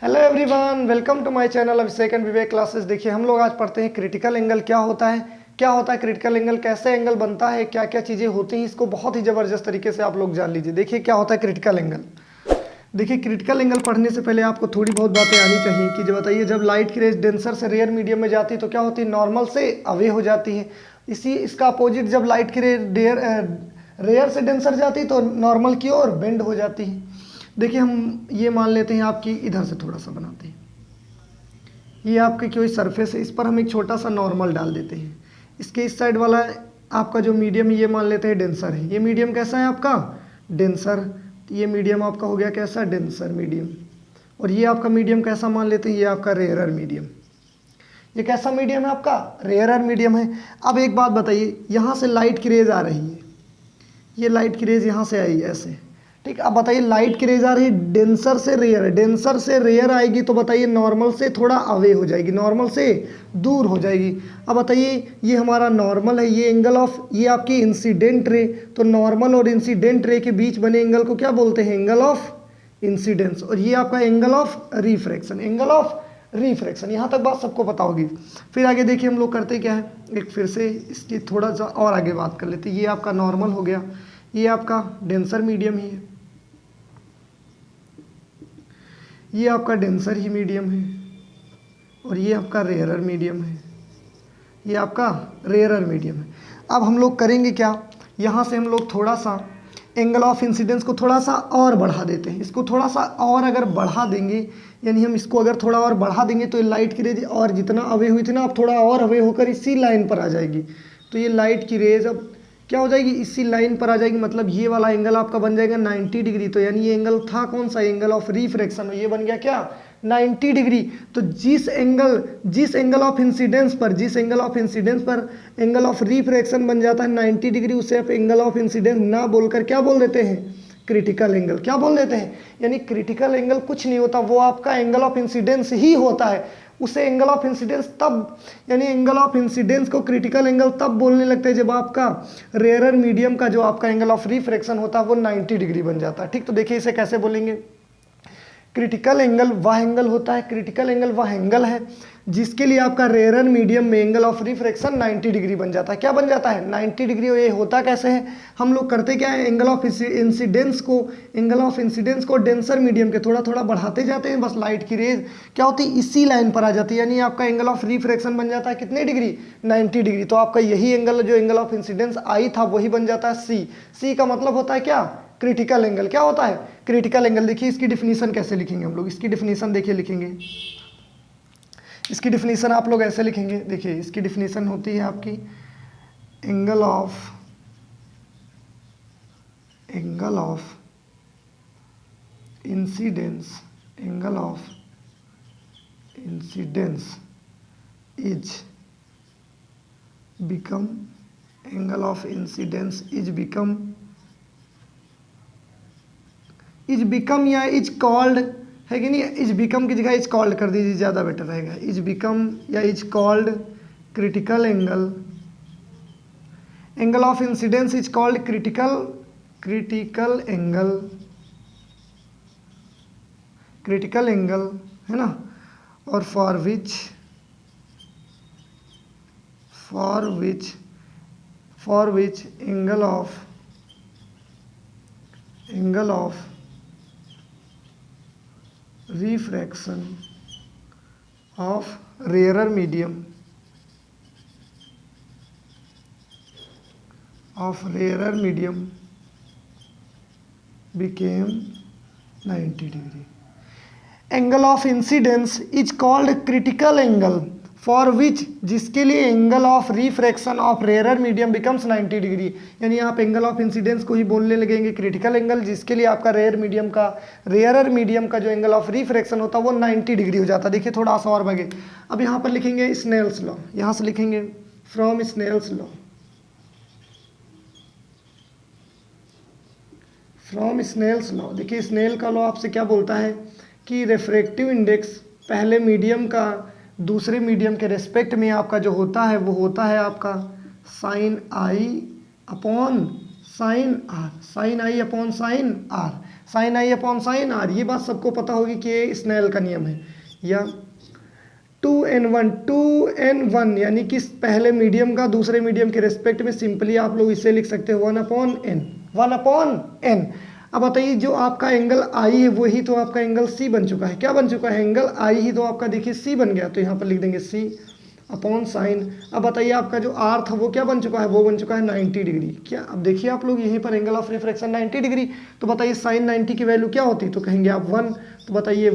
Hello everyone, welcome to my channel Abhishek and Vivek classes. देखिए हम लोग आज पढ़ते हैं क्रिटिकल एंगल क्या होता है क्रिटिकल एंगल, कैसे एंगल बनता है, क्या क्या चीज़ें होती हैं, इसको बहुत ही ज़बरदस्त तरीके से आप लोग जान लीजिए। देखिए क्या होता है क्रिटिकल एंगल। देखिए क्रिटिकल एंगल पढ़ने से पहले आपको थोड़ी बहुत बातें आनी चाहिए कि जो बताइए, जब लाइट की रेज डेंसर से रेयर मीडियम में जाती है तो क्या होती है, नॉर्मल से अवे हो जाती है। इसका अपोजिट, जब लाइट की रेयर से डेंसर जाती है तो नॉर्मल की ओर बेंड हो जाती है। देखिए हम ये मान लेते हैं आपकी, इधर से थोड़ा सा बनाते हैं, ये आपकी कोई सरफेस है, इस पर हम एक छोटा सा नॉर्मल डाल देते हैं। इसके इस साइड वाला आपका जो मीडियम, ये मान लेते हैं डेंसर है। ये मीडियम कैसा है आपका, डेंसर। ये मीडियम आपका हो गया कैसा, डेंसर मीडियम। और ये आपका मीडियम कैसा मान लेते हैं, ये आपका रेयरर मीडियम। ये कैसा मीडियम है आपका, रेयरर मीडियम है। अब एक बात बताइए, यहाँ से लाइट की रेज आ रही है, ये लाइट की रेज यहाँ से आई ऐसे, ठीक। अब बताइए लाइट की रेज आ रही है डेंसर से रेयर, डेंसर से रेयर आएगी तो बताइए नॉर्मल से थोड़ा अवे हो जाएगी, नॉर्मल से दूर हो जाएगी। अब बताइए ये हमारा नॉर्मल है, ये एंगल ऑफ, ये आपकी इंसिडेंट रे, तो नॉर्मल और इंसिडेंट रे के बीच बने एंगल को क्या बोलते हैं, एंगल ऑफ इंसिडेंस। और ये आपका angle of refraction, angle of refraction. यहाँ तक बात सबको पता होगी। फिर आगे देखिए हम लोग करते क्या है, एक फिर से इसकी थोड़ा सा और आगे बात कर लेते हैं। ये आपका नॉर्मल हो गया, ये आपका डेंसर मीडियम ही है, ये आपका डेंसर ही मीडियम है, और ये आपका रेयरर मीडियम है, ये आपका रेयरर मीडियम है। अब हम लोग करेंगे क्या, यहाँ से हम लोग थोड़ा सा एंगल ऑफ इंसिडेंस को थोड़ा सा और बढ़ा देते हैं। इसको थोड़ा सा और अगर बढ़ा देंगे, यानी हम इसको अगर थोड़ा और बढ़ा देंगे तो ये लाइट की रेज और जितना अवे हुई थी ना, अब थोड़ा और अवे होकर इसी लाइन पर आ जाएगी। तो ये लाइट की रेज अब क्या हो जाएगी, इसी लाइन पर आ जाएगी। मतलब ये वाला एंगल आपका बन जाएगा 90 डिग्री। तो यानी ये एंगल था कौन सा, एंगल ऑफ रिफ्रैक्शन, ये बन गया क्या, 90 डिग्री। तो जिस एंगल ऑफ इंसिडेंस पर, जिस एंगल ऑफ इंसिडेंस पर एंगल ऑफ रिफ्रैक्शन बन जाता है 90 डिग्री, उसे आप एंगल ऑफ इंसिडेंस ना बोलकर क्या बोल देते हैं, क्रिटिकल एंगल। क्या बोल देते हैं, यानी क्रिटिकल एंगल कुछ नहीं होता, वो आपका एंगल ऑफ इंसिडेंस ही होता है। उसे एंगल ऑफ इंसिडेंस तब, यानी एंगल ऑफ इंसिडेंस को क्रिटिकल एंगल तब बोलने लगते हैं जब आपका रेयरर मीडियम का जो आपका एंगल ऑफ रिफ्रैक्शन होता है वो 90 डिग्री बन जाता है, ठीक। तो देखिए इसे कैसे बोलेंगे, क्रिटिकल एंगल वह एंगल होता है, क्रिटिकल एंगल वह एंगल है जिसके लिए आपका रेयरर मीडियम में एंगल ऑफ रिफ्रैक्शन 90 डिग्री बन जाता है। क्या बन जाता है, 90 डिग्री। और ये होता कैसे है, हम लोग करते क्या है, एंगल ऑफ इंसिडेंस को डेंसर मीडियम के थोड़ा थोड़ा बढ़ाते जाते हैं। बस लाइट की रेज क्या होती है, इसी लाइन पर आ जाती है, यानी आपका एंगल ऑफ रिफ्रैक्शन बन जाता है कितने डिग्री, 90 डिग्री। तो आपका यही एंगल जो एंगल ऑफ इंसिडेंस आई था वही बन जाता है सी। सी का मतलब होता है क्या, क्रिटिकल एंगल। क्या होता है, क्रिटिकल एंगल। देखिए इसकी डिफिनीशन कैसे लिखेंगे हम लोग, इसकी डिफिनीशन देखिए लिखेंगे, इसकी डिफिनीशन आप लोग ऐसे लिखेंगे। देखिए इसकी डिफिनीशन होती है आपकी angle of incidence, angle of incidence is become, angle of incidence is become या इज कॉल्ड, है कि नहीं, इज बिकम की जगह इज कॉल्ड कर दीजिए, ज़्यादा बेटर रहेगा। इज बिकम या is called critical angle, angle of incidence is called critical angle, है ना। और for which angle of refraction of rarer medium became 90 degree. Angle of incidence is called critical angle for which, जिसके लिए angle of refraction of rarer medium becomes 90 degree. यानी आप angle of incidence को ही बोलने लगेंगे क्रिटिकल एंगल, जिसके लिए आपका रेयरर मीडियम का जो एंगल ऑफ रिफ्रैक्शन होता है वो 90 डिग्री हो जाता है। देखिए थोड़ा सा और भागे, अब यहाँ पर लिखेंगे स्नेल्स लॉ, यहाँ से लिखेंगे फ्रॉम स्नेल्स लॉ। देखिए स्नेल का लॉ आपसे क्या बोलता है कि रिफ्रैक्टिव इंडेक्स पहले मीडियम का दूसरे मीडियम के रेस्पेक्ट में आपका जो होता है वो होता है आपका sine i upon sine r. Sine i upon sine r, ये बात सबको पता होगी कि ये स्नेल का नियम है। या 2n1 यानी कि पहले मीडियम का दूसरे मीडियम के रेस्पेक्ट में सिंपली आप लोग इसे लिख सकते हो 1/n। अब बताइए जो आपका एंगल आई है वही तो आपका एंगल सी बन चुका है। क्या बन चुका है? एंगल आई ही तो आपका देखिए सी बन गया, तो यहाँ पर लिख देंगे सी अपॉन साइन। अब बताइए आपका जो आर था वो क्या बन चुका है? वो बन चुका है 90 डिग्री। क्या अब देखिए आप लोग यहीं पर एंगल ऑफ रिफ्रैक्शन 90 डिग्री, तो बताइए साइन 90 की वैल्यू क्या होती? तो कहेंगे आप 1। तो बताइए